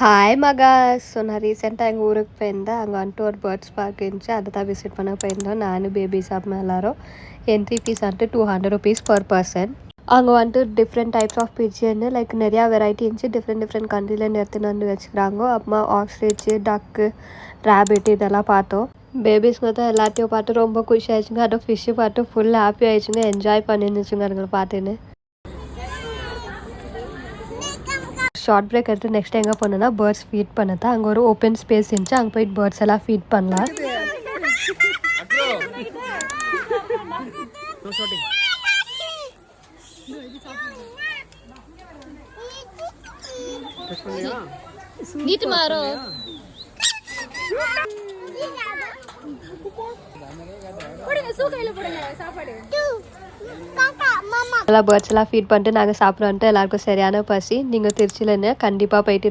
Hi மகாஸ். So நான் ரீசெண்டாக எங்கள் ஊருக்கு போயிருந்தேன். அங்கே வந்துட்டு ஒரு பேர்ட்ஸ் பார்க் இருந்துச்சு, அதை தான் விசிட் பண்ண போயிருந்தோம். நானும் பேபி சாப்பிட்ணும் எல்லாரும். என்ட்ரி ஃபீஸ் வந்துட்டு 200 rupees per person. அங்கே வந்துட்டு டிஃப்ரெண்ட் டைப்ஸ் ஆஃப் பிஜின்னு லைக் நிறையா வெரைட்டி இருந்துச்சு. டிஃப்ரெண்ட் கண்ட்ரிலேருந்து எடுத்துன்னு வந்து வச்சுக்கிறாங்க. அப்புறமா ஆஸ்ட்ரிச்சு, டக்கு, ரேபிட் இதெல்லாம் பார்த்தோம். பேபிஸ்க்கு தான் எல்லாத்தையும் பார்த்து ரொம்ப குஷி ஆயிடுச்சுங்க. அதுவும் ஃபிஷ்ஷு பார்த்து ஃபுல் ஹாப்பி ஆயிடுச்சுங்க. என்ஜாய் பண்ணிருந்துச்சுங்க அதுங்களை பார்த்துன்னு. ஷார்ட் பிரேக் எடுத்து நெக்ஸ்ட் எங்கே போனோன்னா பேர்ட்ஸ் ஃபீட் பண்ண தான். அங்கே ஒரு ஓப்பன் ஸ்பேஸ் இருந்துச்சு. அங்கே போயிட்டு பேர்ட்ஸ் எல்லாம் ஃபீட் பண்ணலாம். நீட்டு மாறோ எல்லாம் பேர்ட்ஸ் எல்லாம் ஃபீட் பண்ணிட்டு நாங்கள் சாப்பிட வந்துட்டு எல்லாருக்கும் சரியான பசி. நீங்கள் திருச்சியில் கண்டிப்பாக போயிட்டு